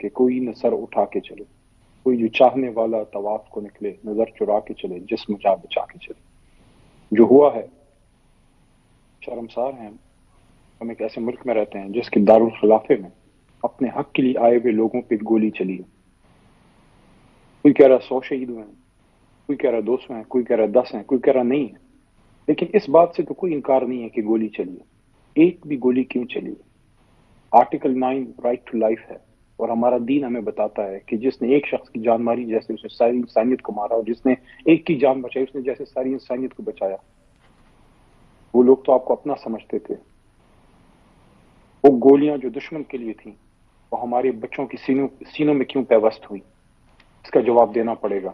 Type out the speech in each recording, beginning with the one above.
کہ کوئی نہ سر اٹھا کے چلے، کوئی جو چاہنے والا طواف کو نکلے، نظر چرا کے چلے، جسم جا بچا کے چلے۔ جو ہوا ہے شرمسار ہیں ہم ایک ایسے ملک میں رہتے ہیں جس کے دارالخلافے میں اپنے حق کے لیے آئے ہوئے لوگوں پہ گولی چلی ہے۔ کوئی کہہ رہا 100 شہید ہوئے ہیں، کوئی کہہ رہا 200 ہیں، کوئی کہہ رہا 10 ہیں، کوئی کہہ رہا نہیں ہے، لیکن اس بات سے تو کوئی انکار نہیں ہے کہ گولی چلی ہے۔ ایک بھی گولی کیوں چلی ہے؟ آرٹیکل 9 رائٹ ٹو لائف ہے، اور ہمارا دین ہمیں بتاتا ہے کہ جس نے ایک شخص کی جان ماری جیسے اس نے ساری انسانیت کو مارا، اور جس نے ایک کی جان بچائی اس نے جیسے ساری انسانیت کو بچایا۔ وہ لوگ تو آپ کو اپنا سمجھتے تھے، وہ گولیاں جو دشمن کے لیے تھیں وہ ہمارے بچوں کی سینوں میں کیوں پیوست ہوئی؟ اس کا جواب دینا پڑے گا۔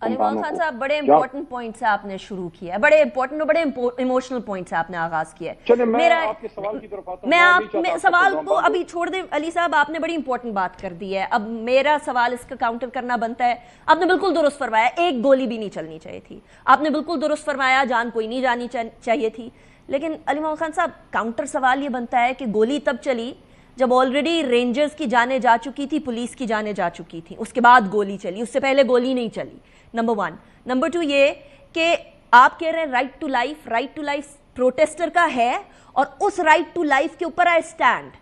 علی مومن خان صاحب بڑے امپورٹنٹ پوائنٹ سے آپ نے شروع کیا ہے، بڑے امپورٹنٹ اور بڑے ایموشنل پوائنٹ سے آپ نے آغاز کیا ہے۔ میں آپ کے سوال کی طرف آتا ہوں، میں آپ سوال کو ابھی چھوڑ دیں علی صاحب، آپ نے بڑی امپورٹنٹ بات کر دی ہے، اب میرا سوال اس کا کاؤنٹر کرنا بنتا ہے۔ آپ نے بالکل درست فرمایا، ایک گولی بھی نہیں چلنی چاہیے تھی، آپ نے بالکل درست فرمایا، جان کوئی نہیں جانی چاہیے تھی، لیکن علی مومن خان صاحب کاؤنٹر سوال یہ بنتا ہے کہ گولی تب چلی جب آلریڈی رینجرز کی جانیں جا چکی تھی، پولیس کی جانیں جا چکی تھیں، اس کے بعد گولی چلی، اس سے پہلے گولی نہیں چلی، نمبر 1۔ نمبر 2 یہ کہ آپ کہہ رہے ہیں رائٹ ٹو لائف پروٹیسٹر کا ہے، اور اس رائٹ ٹو لائف کے اوپر آئی اسٹینڈ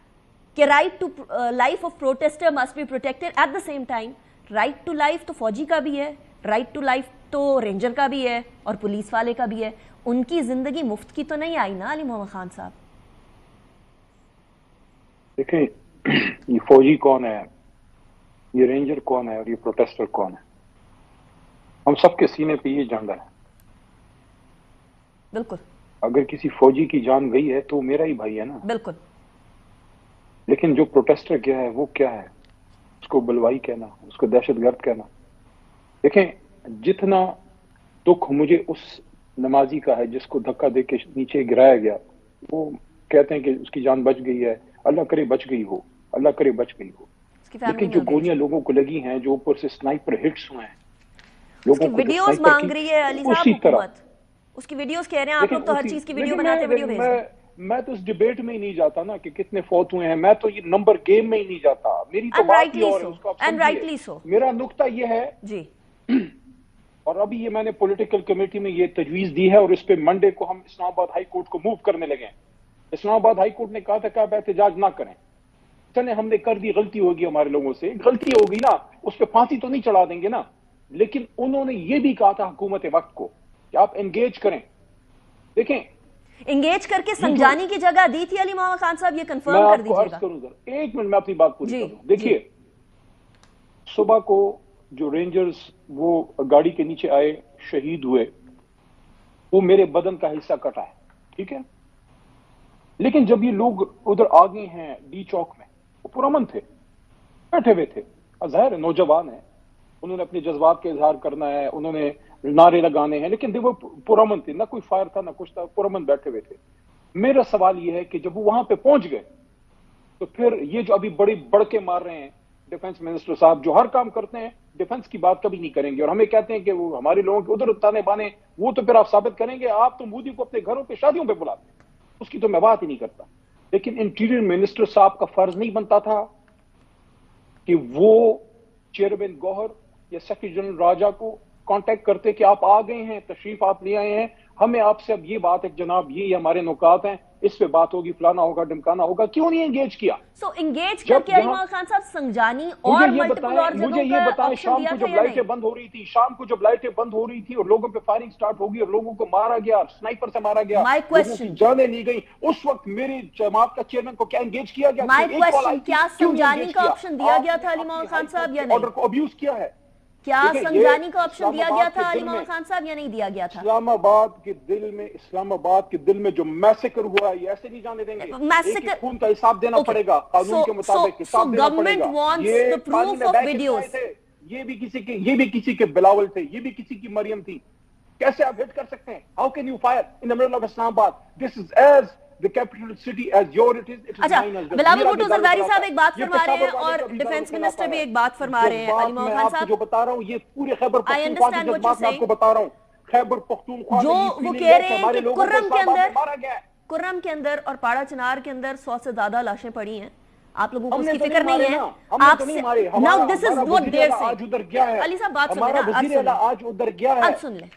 کہ right to life of protester must be protected. At the same time right to life تو فوجی کا بھی ہے، رائٹ ٹو لائف تو رینجر کا بھی ہے اور پولیس والے کا بھی ہے، ان کی زندگی مفت کی تو نہیں آئی نا علی مومن خان صاحب؟ دیکھیں یہ فوجی کون ہے، یہ رینجر کون ہے، اور یہ پروٹیسٹر کون ہے؟ ہم سب کے سینے پہ یہ جھنڈا ہے۔ بالکل، اگر کسی فوجی کی جان گئی ہے تو میرا ہی بھائی ہے نا۔ بالکل، لیکن جو پروٹیسٹر کیا ہے وہ کیا ہے؟ اس کو بلوائی کہنا، اس کو دہشت گرد کہنا۔ دیکھیں جتنا دکھ مجھے اس نمازی کا ہے جس کو دھکا دے کے نیچے گرایا گیا، وہ کہتے ہیں کہ اس کی جان بچ گئی ہے، اللہ کرے بچ گئی ہو، اللہ کرے بچ گئی ہو، لیکن جو گولیاں لوگوں کو لگی ہیں، جو اوپر سے سنائپر ہٹس ہوئے ہیں، اس کی ویڈیوز مانگ رہی ہے علی صاحب حکومت، اس کی ویڈیوز کہہ رہے ہیں آپ لوگ تو ہر چیز کی ویڈیو بناتے ہیں، ویڈیو بھیج رہے ہیں۔ میں تو اس ڈیبیٹ میں ہی نہیں جاتا نا کہ کتنے فوت ہوئے ہیں، میں تو یہ نمبر گیم میں ہی نہیں جاتا، میری تو بات ہی اور ہے، اس کو آپ سمجھیے۔ میرا نقطہ یہ ہے جی، اور ابھی یہ میں نے پولیٹیکل کمیٹی میں یہ تجویز دی ہے، اور اس پہ منڈے کو ہم اسلام آباد ہائی کورٹ کو موو کرنے لگے ہیں۔ اسلام آباد ہائی کورٹ نے کہا تھا کہ آپ احتجاج نہ کریں، چلے ہم نے کر دی، غلطی ہوگی ہمارے لوگوں سے، غلطی ہوگی نا، اس پہ پھانسی تو نہیں چڑھا دیں گے نا، لیکن انہوں نے یہ بھی کہا تھا حکومت وقت کو کہ آپ انگیج کریں۔ دیکھیں انگیج کر کے سمجھانے کی جگہ دی تھی علی مومن خان صاحب، یہ کنفرم کر دیجیے گا۔ ایک منٹ میں اپنی بات پوری کروں۔ دیکھیے صبح کو جو رینجرز وہ گاڑی کے نیچے آئے، شہید ہوئے، وہ میرے بدن کا حصہ کٹا ہے، ٹھیک ہے، لیکن جب یہ لوگ ادھر آگے ہیں ڈی چوک میں، وہ پرامن تھے، بیٹھے ہوئے تھے، ظاہر ہے نوجوان ہیں، انہوں نے اپنے جذبات کا اظہار کرنا ہے، انہوں نے نعرے لگانے ہیں، لیکن وہ پرامن تھے، نہ کوئی فائر تھا نہ کچھ تھا، پرامن بیٹھے ہوئے تھے۔ میرا سوال یہ ہے کہ جب وہ وہاں پہ پہنچ گئے تو پھر یہ جو ابھی بڑے بڑکے مار رہے ہیں ڈیفنس منسٹر صاحب، جو ہر کام کرتے ہیں ڈیفنس کی بات کبھی نہیں کریں گے، اور ہمیں کہتے ہیں کہ وہ ہمارے لوگوں کے ادھر تانے بانے، وہ تو پھر آپ ثابت کریں گے، آپ تو مودی کو اپنے گھروں پہ شادیوں پہ بلاتے ہیں، اس کی تو میں بات ہی نہیں کرتا، لیکن انٹیریئر منسٹر صاحب کا فرض نہیں بنتا تھا کہ وہ چیئرمین گوہر یا سیکرٹری جنرل راجہ کو کانٹیکٹ کرتے کہ آپ آ گئے ہیں، تشریف آپ لے آئے ہیں، ہمیں آپ سے اب یہ بات ہے جناب، یہ ہمارے نکات ہیں، اس پہ بات ہوگی، فلانا ہوگا، ڈمکانا ہوگا، کیوں نہیں انگیج کیا؟ انگیج کر کے علی مومن خان صاحب سنجانی اور ملٹیپل اور مجھے یہ بتائیں، شام کو جب لائٹیں بند ہو رہی تھی، اور لوگوں پہ فائرنگ سٹارٹ ہو گئی اور لوگوں کو مارا گیا، سنائپر سے مارا گیا، لوگوں کی جانیں لی گئی، اس وقت میری جماعت کا چیئرمین کو کیا انگیج کیا گیا؟ مائی کوسچن، کیا سمجھانی کا آپشن دیا گیا تھا علی مومن خان صاحب یا نہیں؟ آرڈر کو ابیوز کیا ہے؟ کیا سمجھانی کا آپشن دیا گیا تھا علی مومن خان صاحب یا نہیں دیا گیا تھا؟ اسلام آباد کے دل میں جو میسیکر ہوا ہے، یہ ایسے نہیں جانے دیں گے، ایک خون کا حساب دینا پڑے گا، قانون کے مطابق حساب دینا پڑے گا۔ یہ بھی کسی کے بلاول تھے، یہ بھی کسی کی مریم تھی، کیسے آپ ہٹ کر سکتے ہیں؟ How can you fire in the middle of Islamabad? This is as the capital city as your it is mine as well۔ Bilawal Bhutto Zardari صاحب ایک بات فرما رہے ہیں اور ڈیفنس منسٹر بھی ایک بات فرما رہے ہیں، علی مومن خان صاحب جو بتا رہا ہوں یہ پورے خیبر پختونخوا کے جذبات میں آپ کو بتا رہا ہوں، خیبر پختونخوا جو وہ کہہ رہے ہیں کہ کرم کے اندر اور پاڑا چنار کے اندر 100 سے زیادہ لاشیں پڑی ہیں، آپ لوگوں کو اس کی فکر نہیں ہے. آپ سے now this is what they're saying. علی صاحب بات سنیں نا, وزیر اعلیٰ آج ادھر گیا ہے, اب سن لیں,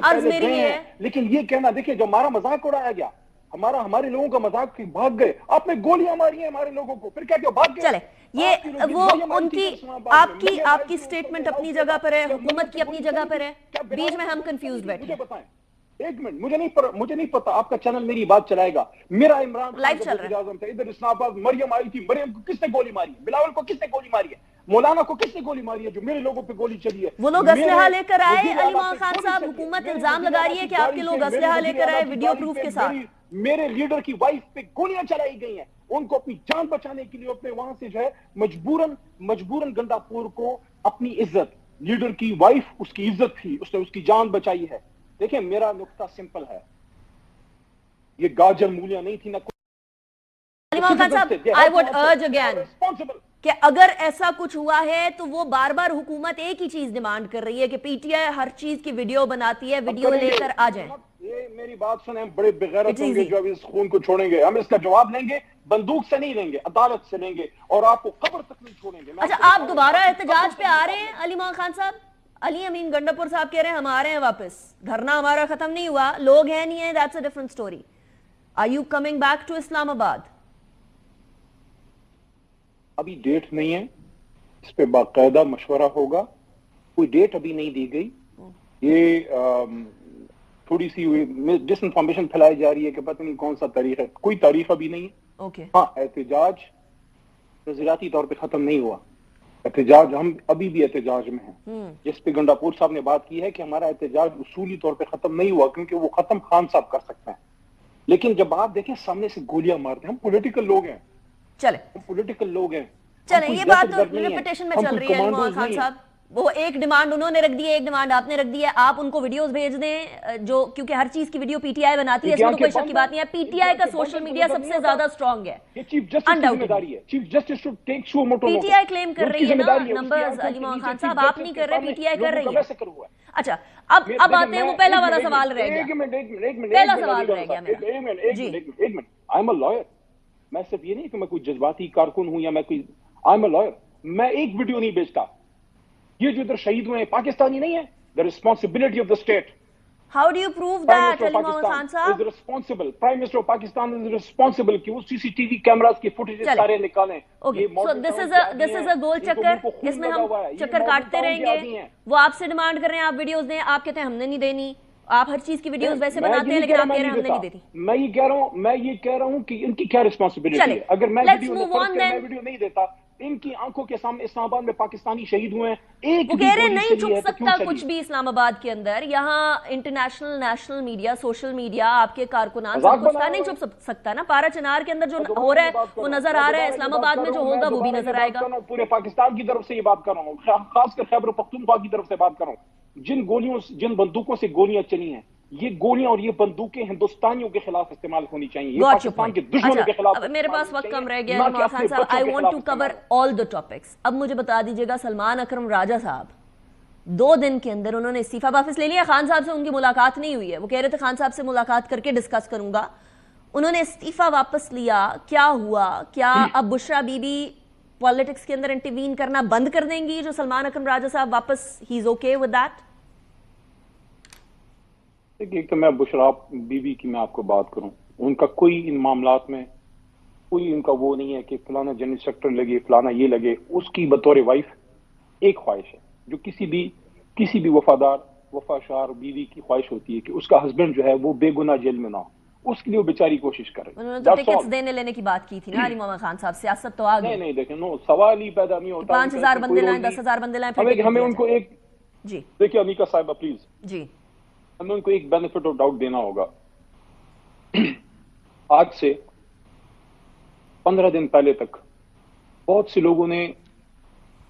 عرض میری ہے. لیکن یہ کہنا, دیکھیں جو ہمارا مذاق اڑایا گیا, ہمارے لوگوں کا مذاق بھاگ گئے, آپ نے گولیاں ماری ہیں ہمارے لوگوں کو, پھر کیا کہ بھاگ گئے. چلے یہ وہ ان کی آپ کی سٹیٹمنٹ اپنی جگہ پر ہے, حکومت کی اپنی جگہ پر ہے, بیچ میں ہم کنفیوزڈ بیٹھے. ایک منٹ, مجھے نہیں پتا, آپ کا چینل میری بات چلائے گا. میرا عمران لائیو چل رہا ہے ادھر اسلام آباد, مریم آئی تھی, مریم کو کس نے گولی ماری ہے, بلاول کو کس نے گولی ماری ہے, مولانا کو کس نے گولی ماری ہے جو میرے لوگوں پہ گولی چلی ہے. وہ لوگ اسلحہ لے کر آئے. علی محمد خان صاحب, حکومت الزام لگا رہی ہے کہ آپ کے لوگ اسلحہ لے کر آئے ویڈیو پروف کے ساتھ. میرے لیڈر کی وائف پہ گولیاں چلائی گئی ہیں, ان کو اپنی جان بچانے کے لیے اپنے وہاں سے جو ہے مجبوراً گنڈا پور کو اپنی عزت, لیڈر کی وائف اس کی عزت تھی, اس نے اس کی جان بچائی ہے. دیکھیں میرا نقطہ سمپل ہے, یہ گاجر مولیاں نہیں تھی نا. علی محمد خان صاحب, I would urge again کہ اگر ایسا کچھ ہوا ہے تو وہ بار بار حکومت ایک ہی چیز ڈیمانڈ کر رہی ہے کہ پی ٹی آئی ہر چیز کی ویڈیو بناتی ہے, ویڈیو لے کر آ جائیں. یہ میری بات سنیں, بڑے بغیرت ہوں گے جو اب اس خون کو چھوڑیں گے. ہم اس کا جواب لیں گے, بندوق سے نہیں لیں گے, عدالت سے لیں گے, اور آپ کو قبر تک نہیں چھوڑیں گے. اچھا, آپ دوبارہ احتجاج پہ آ رہے ہیں علی محمد خان صاحب؟ علی امین گنڈا پور صاحب کہہ رہے ہیں ہم آ رہے ہیں واپس, دھرنا ہمارا ختم نہیں ہوا, لوگ ہیں نہیں ہیں, that's a different story. Are you coming back to اسلام آباد؟ ابھی ڈیٹ نہیں ہے, اس پہ باقاعدہ مشورہ ہوگا, کوئی ڈیٹ ابھی نہیں دی گئی. یہ تھوڑی سی ڈس انفارمیشن پھیلائی جا رہی ہے کہ پتہ نہیں کون سا تاریخ ہے, کوئی تاریخ ابھی نہیں ہے. ہاں, احتجاج نظریاتی طور پہ ختم نہیں ہوا, احتجاج ہم ابھی بھی احتجاج میں ہیں. جس پہ گنڈا پور صاحب نے بات کی ہے کہ ہمارا احتجاج اصولی طور پہ ختم نہیں ہوا, کیونکہ وہ ختم خان صاحب کر سکتے ہیں. لیکن جب آپ دیکھیں سامنے سے گولیاں مارتے ہیں, ہم پولیٹیکل لوگ ہیں, چلیں یہ بات تو ریپیٹیشن میں چل رہی ہے. محمد خان صاحب, وہ ایک ڈیمانڈ انہوں نے رکھ دی ہے, ایک ڈیمانڈ آپ نے رکھ دی ہے, آپ ان کو ویڈیوز بھیج دیں جو, کیونکہ ہر چیز کی ویڈیو پی ٹی آئی بناتی ہے, اس میں تو کوئی شک کی بات نہیں ہے. پی ٹی آئی کا سوشل میڈیا سب سے زیادہ اسٹرانگ ہے, پی ٹی آئی کلیم کر رہی ہے نا نمبرز. علی محمد خان صاحب آپ نہیں کر رہے, پی ٹی آئی کر رہی ہے. اچھا, اب آتے ہیں, وہ پہلا والا سوال رہ گیا, پہلا سوال رہ گیا میرا. جی, I'm a lawyer. میں صرف یہ نہیں کہ میں کوئی جذباتی کارکن ہوں یا میں کوئی, I'm a lawyer. میں ایک ویڈیو نہیں بیچتا. یہ جو ادھر شہید ہوئے ہیں پاکستانی نہیں ہے, the responsibility of the state. How do you prove that, علی محمد خان صاحب? is responsible. Prime Minister of Pakistan is responsible کہ وہ CCTV کیمراز کی فوٹیج سارے نکالیں. Okay, so this is a goal چکر, اس میں ہم چکر کاٹتے رہیں گے. وہ آپ سے ڈیمانڈ کر رہے ہیں آپ ویڈیوز دیں, آپ کہتے ہیں ہم نے نہیں دینی. آپ ہر چیز کی ویڈیوز ویسے بناتے ہیں لیکن آپ کہہ رہے ہیں ہم نے نہیں دیتی. میں یہ کہہ رہا ہوں کہ ان کی کیا ریسپانسبلٹی ہے. اگر میں ویڈیو نہیں دیتا, ان کی آنکھوں کے سامنے اسلام آباد میں پاکستانی شہید ہوئے ہیں, وہ کہہ رہے ہیں نہیں چھپ سکتا کچھ بھی اسلام آباد کے اندر. یہاں international national media, social media, آپ کے کارکنان سب کچھ کا نہیں چھپ سکتا نا. پارا چنار کے اندر جو ہو رہا ہے وہ نظر آ رہا ہے, اسلام آباد میں جو ہوگا وہ بھی نظر آئے گا. پورے پاکستان کی طرف سے یہ بات کر رہا ہوں, خاص کر خیبر پختونخوا کی طرف سے بات کر رہا ہوں. جن بندوقوں سے گولیاں چلی ہیں, یہ گولیاں اور یہ بندوقیں ہندوستانیوں کے خلاف استعمال ہونی چاہیے, یہ پاکستان کے دشمنوں کے خلاف. میرے پاس وقت کم رہ گیا ہے خان صاحب, I want to cover all the topics. اب مجھے بتا دیجئے گا, سلمان اکرم راجہ صاحب 2 دن کے اندر انہوں نے استعفیٰ واپس لے لیا. خان صاحب سے ان کی ملاقات نہیں ہوئی ہے, وہ کہہ رہے تھے خان صاحب سے ملاقات کر کے ڈسکس کروں گا. انہوں نے استعفیٰ واپس لیا, کیا ہوا؟ کیا اب بشرا بی بی پالیٹکس کے اندر انٹروین کرنا بند کر دیں گی جو سلمان اکرم راجہ صاحب واپس, ہی از اوکے ود دیٹ؟ ایک تو میں بشرا بی بی کی میں آپ کو بات کروں, ان کا کوئی ان معاملات میں کوئی ان کا وہ نہیں ہے کہ فلانا جنرل سیکٹر لگے, فلانا یہ لگے. اس کی بطور وائف ایک خواہش ہے جو کسی بھی وفاشار بیوی کی خواہش ہوتی ہے کہ اس کا ہسبینڈ جو ہے وہ بے گناہ جیل میں نہ ہو. اس کے لیے وہ بیچاری کوشش کرے. انہوں نے تو ٹکٹس دینے لینے کی بات کی تھی نا علی محمد خان صاحب, سیاست تو آگے. نہیں دیکھیں, نو سوال ہی پیدا نہیں ہوتا. 5000 بندے لائیں, 10,000 بندے لائیں, ہمیں ان کو ایک, جی دیکھیے انیکا صاحبہ پلیز, جی ہمیں ان کو ایک بینیفٹ آف ڈاؤٹ دینا ہوگا. آج سے 15 دن پہلے تک بہت سے لوگوں نے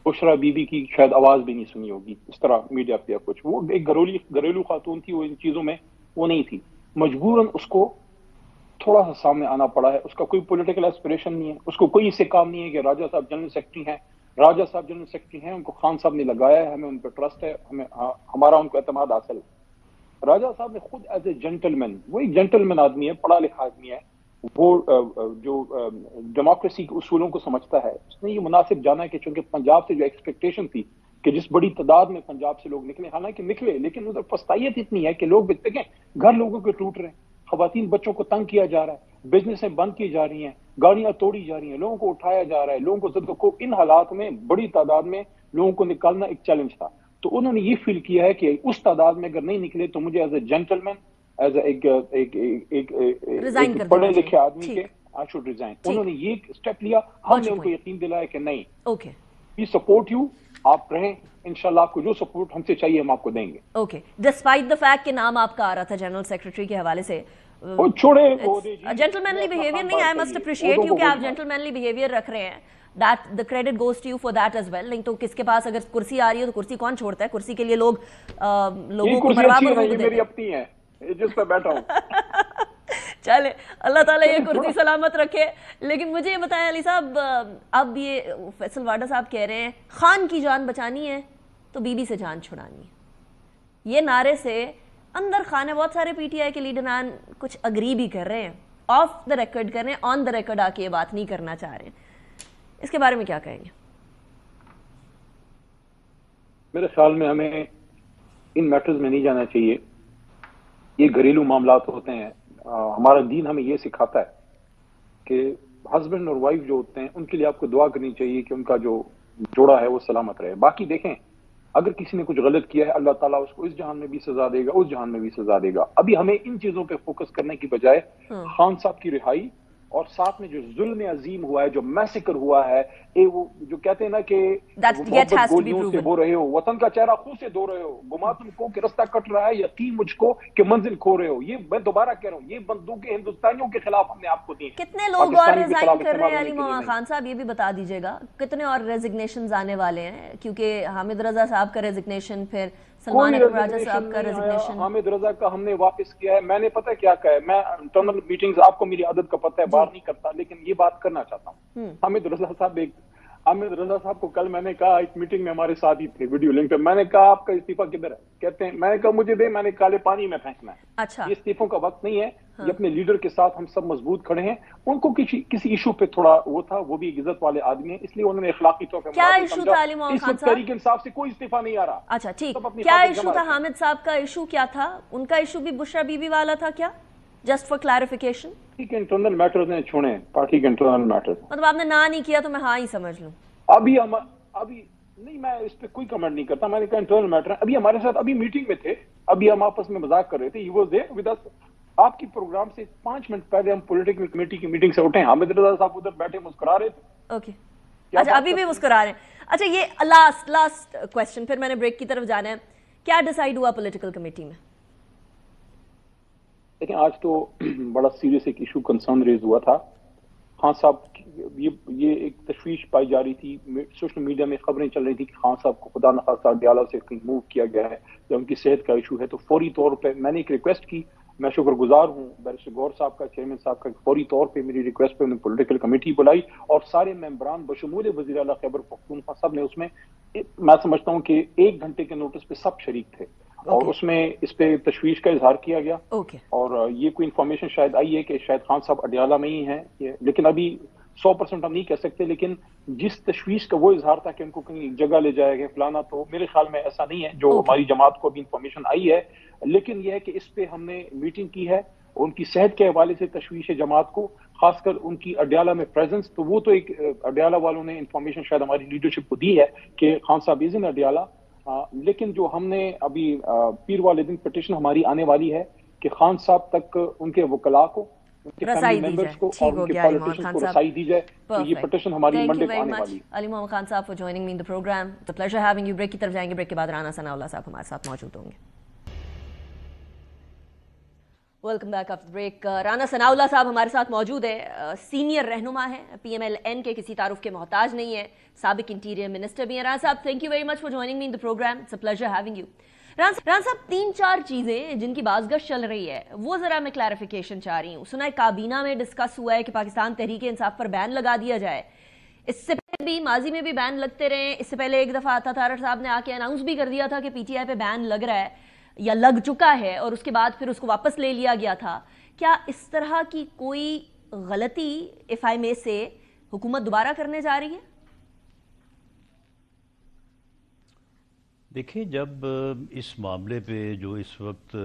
بشرا بی بی کی شاید آواز بھی نہیں سنی ہوگی اس طرح میڈیا پہ یا کچھ. وہ ایک گھریلو خاتون تھی, وہ ان چیزوں میں وہ نہیں تھی. مجبوراً اس کو تھوڑا سا سامنے آنا پڑا ہے. اس کا کوئی پولیٹیکل ایسپریشن نہیں ہے, اس کو کوئی اس سے کام نہیں ہے کہ راجہ صاحب جنرل سیکرٹری ہیں. راجہ صاحب جنرل سیکرٹری ہیں, ان کو خان صاحب نے لگایا ہے, ہمیں ان پہ ٹرسٹ ہے, ہمارا ان کو اعتماد حاصل ہے. راجہ صاحب نے خود ایز اے جنٹل مین, وہ ایک جنٹل مین آدمی ہے, پڑھا لکھا آدمی ہے, وہ جو ڈیموکریسی کے اصولوں کو سمجھتا ہے، اس نے یہ مناسب جانا ہے کہ چونکہ پنجاب سے جو ایکسپیکٹیشن تھی کہ جس بڑی تعداد میں پنجاب سے لوگ نکلے، حالانکہ نکلے لیکن ادھر پستائیت اتنی ہے کہ لوگ دیکھیں گھر لوگوں کے ٹوٹ رہے ہیں، خواتین بچوں کو تنگ کیا جا رہا ہے، بزنسیں بند کی جا رہی ہیں، گاڑیاں توڑی جا رہی ہیں، لوگوں کو اٹھایا جا رہا ہے، لوگوں کو ان حالات میں بڑی تعداد میں لوگوں کو نکالنا ایک چیلنج تھا. تو انہوں نے یہ فیل کیا ہے کہ اس تعداد میں اگر نہیں نکلے تو مجھے ایز اے جینٹلمین، ایز ایک پڑھے لکھے آدمی کے I should resign. انہوں نے یہ اسٹیپ لیا، ہم نے ان کو یقین دلایا کہ نہیں، we support you، آپ رہیں، انشاءاللہ آپ کو جو سپورٹ ہم سے چاہیے ہم آپ کو دیں گے. اوکے، ڈسپائٹ دا فیکٹ کہ نام آپ کا آ رہا تھا جنرل سیکرٹری کے حوالے سے، چھوڑے جینٹلمینلی بیہیویئر نہیں، آئی مسٹ اپریشیٹ یو کہ آپ جینٹلمینلی بیہیویئر رکھ رہے ہیں. That the credit goes to you for that as well. نہیں تو کس کے پاس اگر کرسی آ رہی ہے تو کرسی کون چھوڑتا ہے؟ کرسی کے لیے لوگوں کو برابر حقوق میری اپنی ہے جس پہ بیٹھا ہوں. چلے اللہ تعالیٰ یہ کرسی سلامت رکھے. لیکن مجھے یہ بتائیں علی صاحب، اب یہ فیصل واڈا صاحب کہہ رہے ہیں خان کی جان بچانی ہے تو بی بی سے جان چھڑانی ہے. یہ نعرے سے اندر خانے بہت سارے پی ٹی آئی کے لیڈران کچھ اگری بھی کر رہے ہیں، آف دا ریکارڈ کر رہے ہیں، آن دا ریکارڈ آ کے یہ بات نہیں کرنا چاہ رہے ہیں. اس کے بارے میں کیا کہیں گے؟ میرے خیال میں ہمیں ان میٹرز میں نہیں جانا چاہیے، یہ گھریلو معاملات ہوتے ہیں. ہمارا دین ہمیں یہ سکھاتا ہے کہ ہسبینڈ اور وائف جو ہوتے ہیں ان کے لیے آپ کو دعا کرنی چاہیے کہ ان کا جو جوڑا ہے وہ سلامت رہے. باقی دیکھیں اگر کسی نے کچھ غلط کیا ہے اللہ تعالیٰ اس کو اس جہان میں بھی سزا دے گا، اس جہان میں بھی سزا دے گا. ابھی ہمیں ان چیزوں پہ فوکس کرنے کی بجائے خان صاحب کی رہائی اور ساتھ میں جو ظلم عظیم ہوا ہے، جو میسیکر ہوا ہے، وہ جو کہتے ہیں نا کہ محبت گولیوں سے بو رہے ہو، وطن کا چہرہ خون سے دھو رہے ہو، گما تم کو کہ رستہ کٹ رہا ہے، یقین مجھ کو کہ منزل کھو رہے ہو. یہ میں دوبارہ کہہ رہا ہوں، یہ بندوقیں ہندوستانیوں کے خلاف ہم نے آپ کو دی. کتنے لوگ اور ریزائن کر رہے ہیں علی محمد خان صاحب؟ یہ بھی بتا دیجیے گا کتنے اور ریزگنیشنز آنے والے ہیں؟ کیونکہ حامد رضا صاحب کا ریزگنیشن، پھر سلمان اکرم راجہ صاحب کا ریزگنیشن. حامد رضا کا ہم نے واپس کیا ہے. میں نے پتہ کیا کہا ہے، میں انٹرنل میٹنگز آپ کو میری عادت کا پتہ ہے باہر نہیں کرتا، لیکن یہ بات کرنا چاہتا ہوں. حامد رضا صاحب کو کل میں نے کہا ایک میٹنگ میں ہمارے ساتھ ہی تھے ویڈیو لنک پہ، میں نے کہا آپ کا استعفیٰ کدھر ہے؟ کہتے ہیں، میں نے کہا مجھے دے، میں نے کالے پانی میں پھینکنا ہے. اچھا، یہ استعفوں کا وقت نہیں ہے. یہ اپنے لیڈر کے ساتھ ہم سب مضبوط کھڑے ہیں. ان کو کسی ایشو پہ تھوڑا وہ تھا، وہ بھی ایک عزت والے آدمی ہیں، اس لیے انہوں نے اخلاقی طور پہ کیا ایشو تھا علی محمد خان صاحب؟ تحریک انصاف سے کوئی استعفیٰ نہیں آ رہا. اچھا ٹھیک، کیا ایشو تھا حامد صاحب کا؟ ایشو کیا تھا ان کا؟ ایشو بھی بشرا بی بی والا تھا کیا؟ Just for clarification. ٹھیک ہے، انٹرنل میٹرز نے چھوڑے، پارٹی کے انٹرنل میٹرز. مطلب آپ نے نہ نہیں کیا تو میں ہاں ہی سمجھ لوں. ابھی نہیں، میں اس پہ کوئی کمنٹ نہیں کرتا. میں نے کہا انٹرنل میٹر. ابھی ہمارے ساتھ ابھی میٹنگ میں تھے، ابھی ہم آپس میں مذاق کر رہے تھے. یہ وہ ود اس آپ کی پروگرام سے 5 منٹ پہلے ہم پولیٹیکل کمیٹی کی میٹنگ سے اٹھے. حامد رضا صاحب ادھر بیٹھے مسکرا رہے تھے. اوکے، اچھا ابھی بھی مسکرا رہے ہیں. اچھا یہ لاسٹ کوسچن، پھر میں نے بریک کی طرف جانا ہے. کیا ڈیسائیڈ ہوا پولیٹیکل کمیٹی میں؟ لیکن آج تو بڑا سیریس ایک ایشو کنسرن ریز ہوا تھا. خان صاحب یہ ایک تشویش پائی جا رہی تھی، سوشل میڈیا میں خبریں چل رہی تھی کہ خان صاحب کو خدا نخواستہ اڈیالہ سے کہیں موو کیا گیا ہے یا ان کی صحت کا ایشو ہے. تو فوری طور پہ میں نے ایک ریکویسٹ کی. میں شکر گزار ہوں بیرسٹر گور صاحب کا، چیئرمین صاحب کا، فوری طور پہ میری ریکویسٹ پہ انہوں نے پولیٹیکل کمیٹی بلائی اور سارے ممبران بشمول وزیر اعلیٰ خیبر پختونخوا سب نے اس میں، میں سمجھتا ہوں کہ 1 گھنٹے کے نوٹس پہ سب شریک تھے اور اس میں اس پہ تشویش کا اظہار کیا گیا. اور یہ کوئی انفارمیشن شاید آئی ہے کہ شاید خان صاحب اڈیالہ میں ہی ہیں، لیکن ابھی 100% ہم نہیں کہہ سکتے. لیکن جس تشویش کا وہ اظہار تھا کہ ان کو کہیں جگہ لے جائے گا فلانا، تو میرے خیال میں ایسا نہیں ہے جو ہماری جماعت کو بھی انفارمیشن آئی ہے. لیکن یہ ہے کہ اس پہ ہم نے میٹنگ کی ہے. ان کی صحت کے حوالے سے تشویش ہے جماعت کو، خاص کر ان کی اڈیالہ میں پریزنس. تو وہ تو ایک اڈیالہ والوں نے انفارمیشن شاید ہماری لیڈرشپ کو دی ہے کہ خان صاحب از ان اڈیالہ. لیکن جو ہم نے ابھی پیر والے دن پٹیشن ہماری آنے والی ہے کہ خان صاحب تک ان کے وکلاء کو، ان کے فیملی ممبرز کو اور ان کے پولیٹیشنز کو رسائی دی جائے. تو یہ پٹیشن ہماری منڈے کو آنے والی ہے. علی محمد خان صاحب for joining me in the programme. It's a pleasure having you. Break کی طرف جائیں گے. بریک کے بعد رانا ثناء اللہ صاحب ہمارے ساتھ موجود ہوں گے. Welcome back after break. Rana Sanaullah صاحب ہمارے ساتھ موجود ہے. سینئر رہنما ہیں، پی ایم ایل این کے کسی تعارف کے محتاج نہیں ہے، سابق انٹیریئر منسٹر بھی ہیں. رانا صاحب thank you very much for joining me in the programme. It's a pleasure having you. Rana صاحب 3-4 چیزیں جن کی بازگشت چل رہی ہے وہ ذرا میں کلیریفیکیشن چاہ رہی ہوں. سنا ہے کابینہ میں ڈسکس ہوا ہے کہ پاکستان تحریک انصاف پر بین لگا دیا جائے. اس سے پہلے بھی ماضی میں بھی بین لگتے رہے. اس سے پہلے ایک دفعہ عطا طاہر صاحب نے آ کے اناؤنس بھی کر دیا تھا کہ پی ٹی آئی پہ بین لگ رہا ہے یا لگ چکا ہے، اور اس کے بعد پھر اس کو واپس لے لیا گیا تھا. کیا اس طرح کی کوئی غلطی اف آئی مے سے حکومت دوبارہ کرنے جا رہی ہے؟ دیکھیں، جب اس معاملے پہ جو اس وقت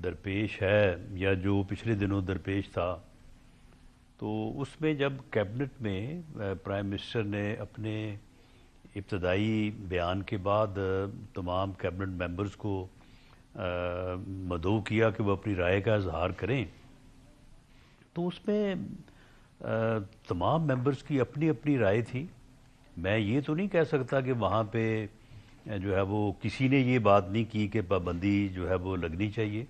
درپیش ہے یا جو پچھلے دنوں درپیش تھا، تو اس میں جب کیبنٹ میں پرائم منسٹر نے اپنے ابتدائی بیان کے بعد تمام کیبنٹ ممبرز کو مدعو کیا کہ وہ اپنی رائے کا اظہار کریں، تو اس میں تمام ممبرز کی اپنی اپنی رائے تھی. میں یہ تو نہیں کہہ سکتا کہ وہاں پہ جو ہے وہ کسی نے یہ بات نہیں کی کہ پابندی جو ہے وہ لگنی چاہیے.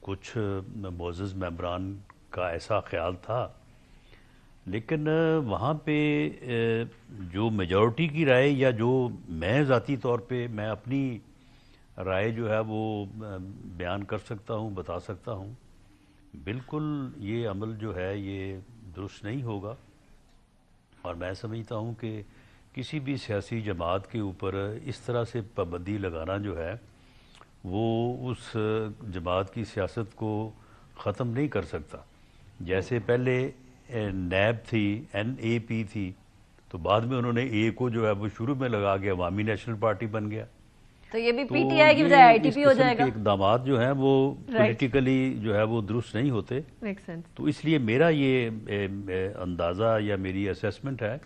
کچھ معزز ممبران کا ایسا خیال تھا، لیکن وہاں پہ جو میجورٹی کی رائے یا جو میں ذاتی طور پہ میں اپنی رائے جو ہے وہ بیان کر سکتا ہوں، بتا سکتا ہوں. بالکل یہ عمل جو ہے یہ درست نہیں ہوگا، اور میں سمجھتا ہوں کہ کسی بھی سیاسی جماعت کے اوپر اس طرح سے پابندی لگانا جو ہے وہ اس جماعت کی سیاست کو ختم نہیں کر سکتا. جیسے پہلے نیب تھی، این اے پی تھی، تو بعد میں انہوں نے اے کو جو ہے وہ شروع میں لگا کے عوامی نیشنل پارٹی بن گیا. تو یہ بھی پی ٹی آئی کی بجائے آئی ٹی پی ہو جائے گا. اقدامات جو ہیں وہ پولیٹیکلی جو ہے وہ درست نہیں ہوتے. تو اس لیے میرا یہ اندازہ یا میری اسیسمنٹ ہے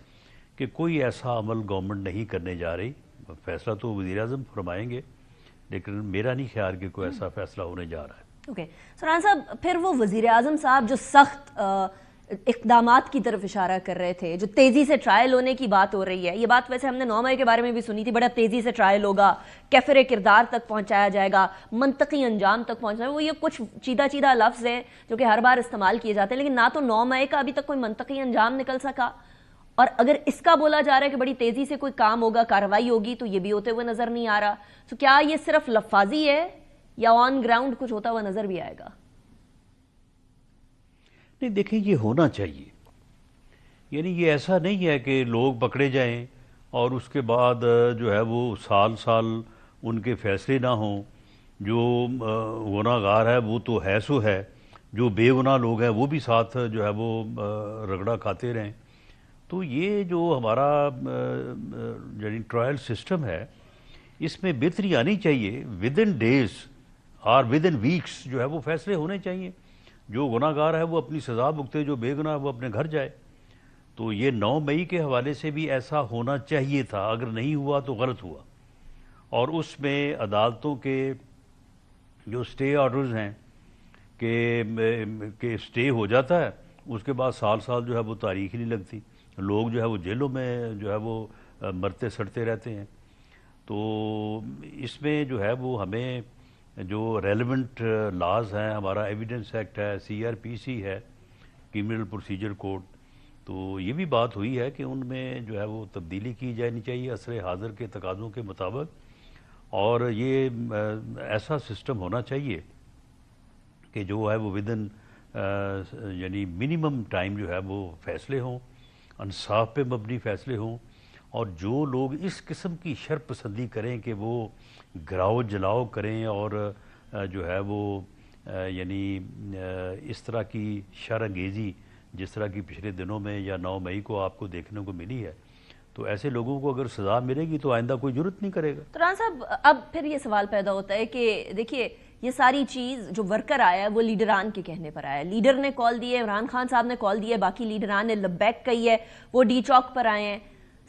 کہ کوئی ایسا عمل گورنمنٹ نہیں کرنے جا رہی. فیصلہ تو وزیر اعظم فرمائیں گے، لیکن میرا نہیں خیال کہ کوئی ایسا فیصلہ ہونے جا رہا ہے. اوکے سرحان صاحب، پھر وہ وزیر اعظم صاحب جو سخت اقدامات کی طرف اشارہ کر رہے تھے، جو تیزی سے ٹرائل ہونے کی بات ہو رہی ہے، یہ بات ویسے ہم نے 9 مئی کے بارے میں بھی سنی تھی، بڑا تیزی سے ٹرائل ہوگا، کیفر کردار تک پہنچایا جائے گا، منطقی انجام تک پہنچایا. وہ یہ کچھ چیدہ لفظ ہیں جو کہ ہر بار استعمال کیے جاتے ہیں، لیکن نہ تو 9 مئی کا ابھی تک کوئی منطقی انجام نکل سکا، اور اگر اس کا بولا جا رہا ہے کہ بڑی تیزی سے کوئی کام ہوگا، کارروائی ہوگی، تو یہ بھی ہوتے ہوئے نظر نہیں آ رہا. تو کیا یہ صرف لفاظی ہے یا آن گراؤنڈ کچھ ہوتا ہوا نظر بھی آئے گا؟ نہیں، دیکھیں یہ ہونا چاہیے. یعنی یہ ایسا نہیں ہے کہ لوگ پکڑے جائیں اور اس کے بعد جو ہے وہ سال ان کے فیصلے نہ ہوں. جو گناہ گار ہے وہ تو ہے سو ہے، جو بے گناہ لوگ ہیں وہ بھی ساتھ جو ہے وہ رگڑا کھاتے رہیں. تو یہ جو ہمارا یعنی ٹرائل سسٹم ہے، اس میں بہتری آنی چاہیے. ود ان ڈیز اور ود ان ویکس جو ہے وہ فیصلے ہونے چاہیے. جو گناہ گار ہے وہ اپنی سزا بھگتے، جو بے گناہ وہ اپنے گھر جائے. تو یہ 9 مئی کے حوالے سے بھی ایسا ہونا چاہیے تھا. اگر نہیں ہوا تو غلط ہوا. اور اس میں عدالتوں کے جو سٹے آرڈرز ہیں کہ سٹے ہو جاتا ہے، اس کے بعد سال جو ہے وہ تاریخ ہی نہیں لگتی. لوگ جو ہے وہ جیلوں میں جو ہے وہ مرتے سڑتے رہتے ہیں. تو اس میں جو ہے وہ ہمیں جو ریلیونٹ لاز ہیں، ہمارا ایویڈنس ایکٹ ہے، سی آر پی سی ہے، کرمنل پروسیجر کوڈ، تو یہ بھی بات ہوئی ہے کہ ان میں جو ہے وہ تبدیلی کی جانی چاہیے عصر حاضر کے تقاضوں کے مطابق. اور یہ ایسا سسٹم ہونا چاہیے کہ جو ہے وہ ودن یعنی منیمم ٹائم جو ہے وہ فیصلے ہوں، انصاف پہ مبنی فیصلے ہوں. اور جو لوگ اس قسم کی شر پسندی کریں کہ وہ گراؤ جلاؤ کریں اور جو ہے وہ یعنی اس طرح کی شر انگیزی جس طرح کی پچھلے دنوں میں یا 9 مئی کو آپ کو دیکھنے کو ملی ہے، تو ایسے لوگوں کو اگر سزا ملے گی تو آئندہ کوئی ضرورت نہیں کرے گا. تران صاحب، اب پھر یہ سوال پیدا ہوتا ہے کہ دیکھیے یہ ساری چیز جو ورکر آیا ہے وہ لیڈران کے کہنے پر آیا ہے. لیڈر نے کال دی ہے، عمران خان صاحب نے کال دی ہے، باقی لیڈران نے لبیک کہی ہے، وہ ڈی چوک پر آئے ہیں.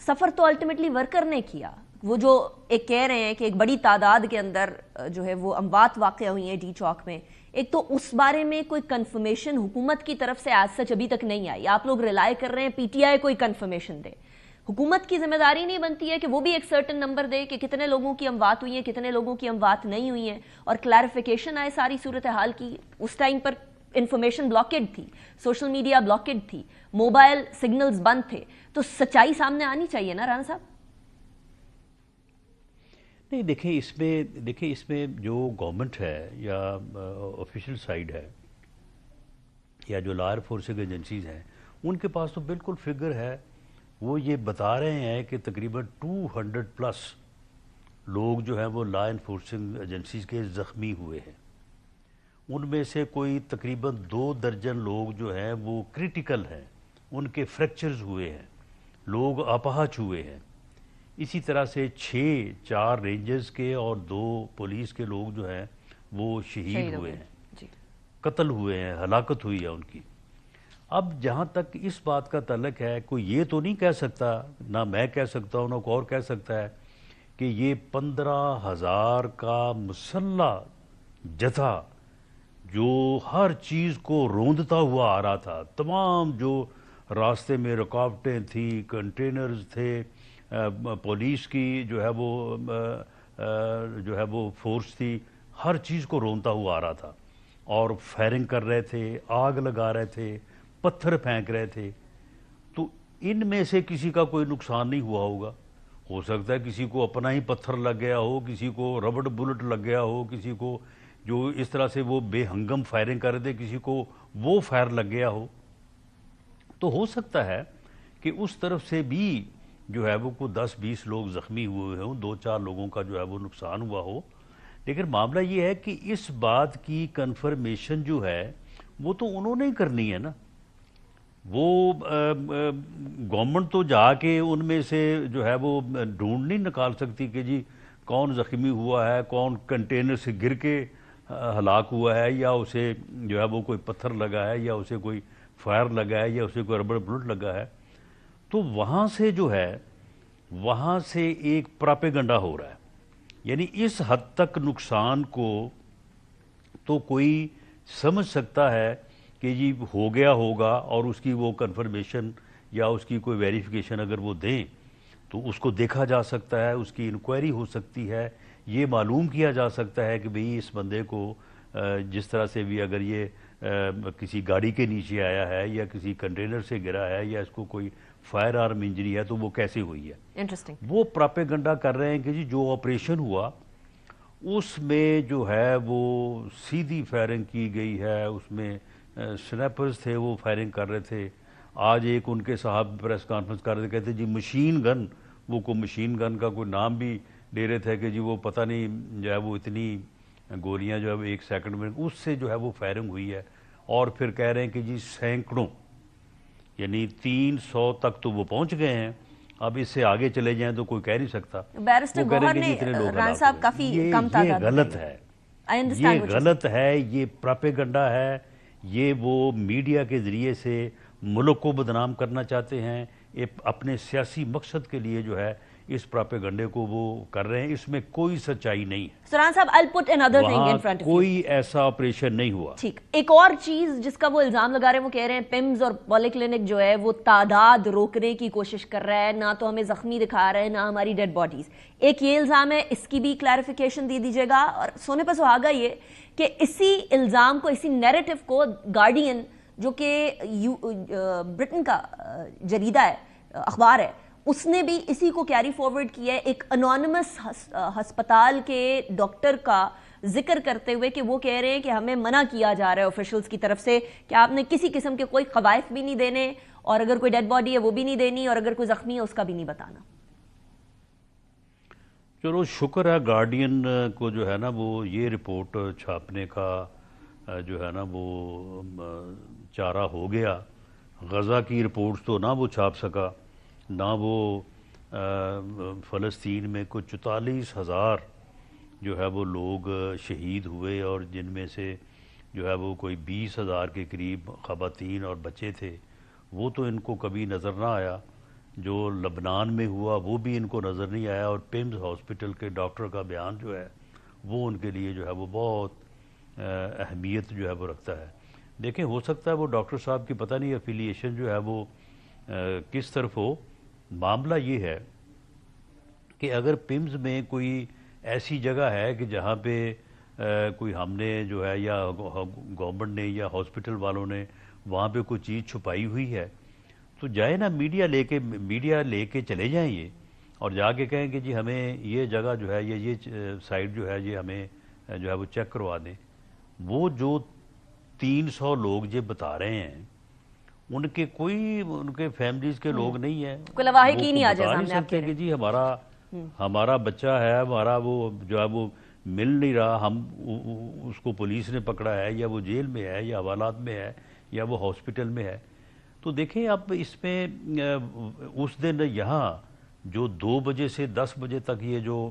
سفر تو الٹیمیٹلی ورکر نے کیا. وہ جو ایک کہہ رہے ہیں کہ ایک بڑی تعداد کے اندر جو ہے وہ اموات واقع ہوئی ہیں ڈی چوک میں، ایک تو اس بارے میں کوئی کنفرمیشن حکومت کی طرف سے ایز سچ ابھی تک نہیں آئی. آپ لوگ ریلائی کر رہے ہیں پی ٹی آئی کوئی کنفرمیشن دے. حکومت کی ذمہ داری نہیں بنتی ہے کہ وہ بھی ایک سرٹن نمبر دے کہ کتنے لوگوں کی اموات ہوئی ہیں، کتنے لوگوں کی اموات نہیں ہوئی ہیں، اور کلیریفیکیشن آئے ساری صورتحال کی؟ اس ٹائم پر انفارمیشن بلاکڈ تھی، سوشل میڈیا بلاکڈ تھی، موبائل سگنلز بند تھے، تو سچائی سامنے آنی چاہیے نا رانا صاحب؟ نہیں، دیکھیں اس میں جو گورنمنٹ ہے یا آفیشیل سائیڈ ہے یا جو لا انفورسنگ ایجنسیز ہیں، ان کے پاس تو بالکل فگر ہے. وہ یہ بتا رہے ہیں کہ تقریباً 200+ لوگ جو ہیں وہ لا انفورسنگ ایجنسیز کے زخمی ہوئے ہیں. ان میں سے کوئی تقریباً 2 درجن لوگ جو ہیں وہ کریٹیکل ہیں، ان کے فریکچرز ہوئے ہیں، لوگ اپاہج ہوئے ہیں. اسی طرح سے 4 رینجرز کے اور 2 پولیس کے لوگ جو ہیں وہ شہید ہوئے ہیں، قتل ہوئے ہیں، ہلاکت ہوئی ہے ان کی. اب جہاں تک اس بات کا تعلق ہے، کوئی یہ تو نہیں کہہ سکتا، نہ میں کہہ سکتا ہوں نہ کوئی اور کہہ سکتا ہے کہ یہ 15,000 کا مسلح جتھا جو ہر چیز کو روندتا ہوا آ رہا تھا، تمام جو راستے میں رکاوٹیں تھیں، کنٹینرز تھے، پولیس کی جو ہے وہ فورس تھی، ہر چیز کو رونتا ہوا آ رہا تھا اور فائرنگ کر رہے تھے، آگ لگا رہے تھے، پتھر پھینک رہے تھے. تو ان میں سے کسی کا کوئی نقصان نہیں ہوا ہوگا. ہو سکتا ہے کسی کو اپنا ہی پتھر لگ گیا ہو، کسی کو ربڑ بلٹ لگ گیا ہو، کسی کو جو اس طرح سے وہ بے ہنگم فائرنگ کر رہے تھے کسی کو وہ فائر لگ گیا ہو. تو ہو سکتا ہے کہ اس طرف سے بھی جو ہے وہ کوئی 10-20 لوگ زخمی ہوئے ہوں، 2-4 لوگوں کا جو ہے وہ نقصان ہوا ہو. لیکن معاملہ یہ ہے کہ اس بات کی کنفرمیشن جو ہے وہ تو انہوں نے ہی کرنی ہے نا. وہ گورنمنٹ تو جا کے ان میں سے جو ہے وہ ڈھونڈ نہیں نکال سکتی کہ جی کون زخمی ہوا ہے، کون کنٹینر سے گر کے ہلاک ہوا ہے، یا اسے جو ہے وہ کوئی پتھر لگا ہے، یا اسے کوئی فائر لگا ہے، یا اسے کوئی ربڑ بلٹ لگا ہے. تو وہاں سے جو ہے وہاں سے ایک پراپیگنڈا ہو رہا ہے. یعنی اس حد تک نقصان کو تو کوئی سمجھ سکتا ہے کہ جی ہو گیا ہوگا، اور اس کی وہ کنفرمیشن یا اس کی کوئی ویریفیکیشن اگر وہ دیں تو اس کو دیکھا جا سکتا ہے، اس کی انکوائری ہو سکتی ہے، یہ معلوم کیا جا سکتا ہے کہ بھئی اس بندے کو جس طرح سے بھی اگر یہ کسی گاڑی کے نیچے آیا ہے یا کسی کنٹینر سے گرا ہے یا اس کو کوئی فائر آرم انجری ہے تو وہ کیسے ہوئی ہے. انٹرسٹنگ. وہ پراپیگنڈا کر رہے ہیں کہ جی جو آپریشن ہوا اس میں جو ہے وہ سیدھی فائرنگ کی گئی ہے، اس میں سنیپرز تھے وہ فائرنگ کر رہے تھے. آج ایک ان کے صاحب پریس کانفرنس کر رہے تھے، کہتے جی مشین گن، وہ کوئی مشین گن کا کوئی نام بھی لے رہے تھے کہ جی وہ پتہ نہیں جو ہے وہ اتنی گولیاں جو ہے 1 سیکنڈ میں اس سے جو ہے وہ فائرنگ ہوئی ہے. اور پھر کہہ رہے ہیں کہ جی سینکڑوں یعنی 300 تک تو وہ پہنچ گئے ہیں. اب اس سے آگے چلے جائیں تو کوئی کہہ نہیں سکتا. بیرسٹر گوہر نے ران صاحب کافی کم تعداد یہ غلط ہے، یہ غلط ہے، یہ پراپیگنڈا ہے. یہ وہ میڈیا کے ذریعے سے ملک کو بدنام کرنا چاہتے ہیں، اپنے سیاسی مقصد کے لیے جو ہے اس پراپیگنڈے کو وہ کر رہے ہیں. اس میں کوئی سچائی نہیں ہے. سران صاحب I'll put another thing in front of you. کوئی ایسا آپریشن نہیں ہوا. ٹھیک. ایک اور چیز جس کا وہ الزام لگا رہے ہیں، وہ کہہ رہے ہیں پیمز اور پولی کلینک جو ہے وہ تعداد روکنے کی کوشش کر رہا ہے، نہ تو ہمیں زخمی دکھا رہا ہے نہ ہماری ڈیڈ باڈیز. ایک یہ الزام ہے، اس کی بھی کلیریفیکیشن دے دیجیے گا. اور سونے پہ سہاگا یہ کہ اسی الزام کو، اسی نیریٹو کو گارڈین جو کہ برٹن کا جریدہ ہے، اخبار ہے، اس نے بھی اسی کو کیری فارورڈ کیا ہے، ایک انونیمس ہسپتال کے ڈاکٹر کا ذکر کرتے ہوئے کہ وہ کہہ رہے ہیں کہ ہمیں منع کیا جا رہا ہے آفیشلز کی طرف سے کہ آپ نے کسی قسم کے کوئی قوائف بھی نہیں دینے، اور اگر کوئی ڈیڈ باڈی ہے وہ بھی نہیں دینی، اور اگر کوئی زخمی ہے اس کا بھی نہیں بتانا. چلو شکر ہے گارڈین کو جو ہے نا وہ یہ رپورٹ چھاپنے کا جو ہے نا وہ چارہ ہو گیا. غزہ کی رپورٹس تو نہ وہ چھاپ سکا، نہ وہ فلسطین میں کچھ 44,000 جو ہے وہ لوگ شہید ہوئے، اور جن میں سے جو ہے وہ کوئی 20,000 کے قریب خواتین اور بچے تھے. وہ تو ان کو کبھی نظر نہ آیا. جو لبنان میں ہوا وہ بھی ان کو نظر نہیں آیا. اور پیمز ہاسپٹل کے ڈاکٹر کا بیان جو ہے وہ ان کے لیے جو ہے وہ بہت اہمیت جو ہے وہ رکھتا ہے. دیکھیں ہو سکتا ہے وہ ڈاکٹر صاحب کی پتہ نہیں افیلیشن جو ہے وہ کس طرف ہو. معاملہ یہ ہے کہ اگر پیمز میں کوئی ایسی جگہ ہے کہ جہاں پہ کوئی ہم نے جو ہے یا گورنمنٹ نے یا ہاسپٹل والوں نے وہاں پہ کوئی چیز چھپائی ہوئی ہے تو جائے نا میڈیا لے کے چلے جائیں یہ، اور جا کے کہیں کہ جی ہمیں یہ جگہ جو ہے یہ سائٹ جو ہے یہ ہمیں جو ہے وہ چیک کروا دیں. وہ جو 300 لوگ جو بتا رہے ہیں ان کے فیملیز کے لوگ نہیں ہیں، کوئی لواحقین نہیں آ جائے سامنے آپ کہ جی ہمارا بچہ ہے، ہمارا وہ جو ہے وہ مل نہیں رہا، ہم اس کو پولیس نے پکڑا ہے یا وہ جیل میں ہے یا حوالات میں ہے یا وہ ہاسپٹل میں ہے. تو دیکھیں اب اس میں اس دن یہاں جو 2 بجے سے 10 بجے تک یہ جو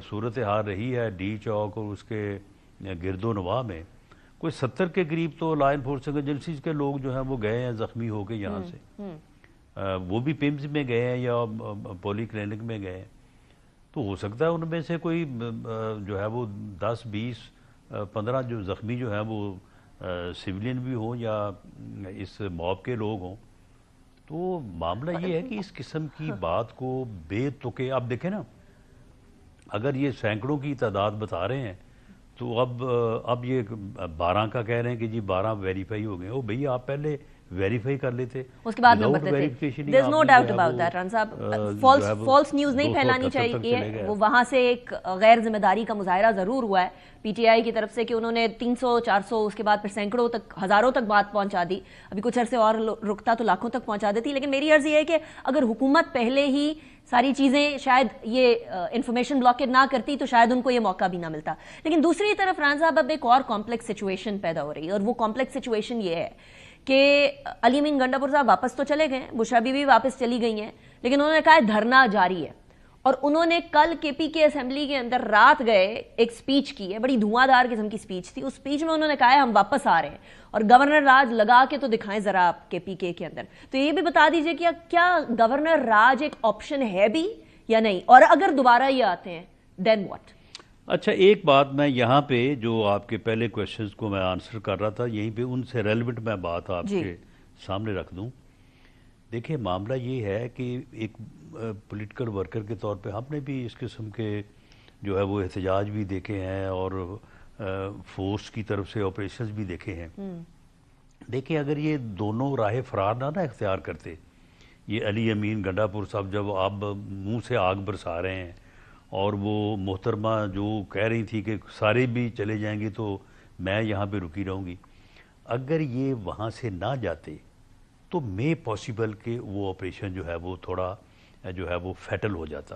صورتحال رہی ہے ڈی چوک اور اس کے گرد و نواح میں، کوئی 70 کے قریب تو لا انفورسنگ ایجنسیز کے لوگ جو ہیں وہ گئے ہیں زخمی ہو کے یہاں سے، وہ بھی پیمز میں گئے ہیں یا پولی کلینک میں گئے ہیں. تو ہو سکتا ہے ان میں سے کوئی جو ہے وہ 10 20 15 جو زخمی جو ہیں وہ سویلین بھی ہوں یا اس موب کے لوگ ہوں. تو معاملہ یہ ہے کہ اس قسم کی بات کو بے تکے، آپ دیکھیں نا اگر یہ سینکڑوں کی تعداد بتا رہے ہیں تو اب یہ 12 کا کہہ رہے ہیں کہ جی 12 ویریفائی ہو گئے. او بھئی آپ پہلے ویریفائی کر لیتے، اس کے بعد نمبر دیتے. دیر از نو ڈاؤٹ اباؤٹ دیٹ ران صاحب. فالس نیوز نہیں پھیلانی چاہیے. وہ وہاں سے ایک غیر ذمہ داری کا مظاہرہ ضرور ہوا ہے پی ٹی آئی کی طرف سے کہ انہوں نے 300 400 اس کے بعد پھر سینکڑوں تک ہزاروں تک بات پہنچا دی. ابھی کچھ عرصے اور رکتا تو لاکھوں تک پہنچا دیتی. لیکن میری عرض یہ ہے کہ اگر حکومت پہلے ہی ساری چیزیں شاید یہ انفارمیشن بلاکیڈ نہ کرتی تو شاید ان کو یہ موقع بھی نہ ملتا. لیکن دوسری طرف ران صاحب اب ایک اور کمپلیکس سچویشن پیدا ہو رہی ہے، اور وہ کمپلیکس سچویشن یہ ہے کہ علی امین گنڈا پور صاحب واپس تو چلے گئے، بشرا بی بھی واپس چلی گئی ہیں، لیکن انہوں نے کہا ہے دھرنا جاری ہے. اور انہوں نے کل کے پی کے اسمبلی کے اندر رات گئے ایک سپیچ کی ہے، بڑی دھواں دار قسم کی سپیچ تھی. اس سپیچ میں انہوں نے کہا ہے ہم واپس آ رہے ہیں، اور گورنر راج لگا کے تو دکھائیں ذرا آپ کے پی کے اندر. تو یہ بھی بتا دیجئے کہ کیا گورنر راج ایک آپشن ہے بھی یا نہیں، اور اگر دوبارہ یہ آتے ہیں دین واٹ؟ اچھا ایک بات میں یہاں پہ جو آپ کے پہلے کویشچنز کو میں آنسر کر رہا تھا، یہیں پہ ان سے ریلیونٹ میں بات آپ کے سامنے رکھ دوں. دیکھیں معاملہ یہ ہے کہ ایک پولیٹیکل ورکر کے طور پہ ہم نے بھی اس قسم کے جو ہے وہ احتجاج بھی دیکھے ہیں اور فورس کی طرف سے آپریشنز بھی دیکھے ہیں. دیکھیں اگر یہ دونوں راہ فرار نہ اختیار کرتے، یہ علی امین گنڈا پور صاحب جب آپ منہ سے آگ برسا رہے ہیں اور وہ محترمہ جو کہہ رہی تھی کہ سارے بھی چلے جائیں گے تو میں یہاں پہ رکی رہوں گی، اگر یہ وہاں سے نہ جاتے تو میں پاسبل کہ وہ آپریشن جو ہے وہ تھوڑا جو ہے وہ فیٹل ہو جاتا.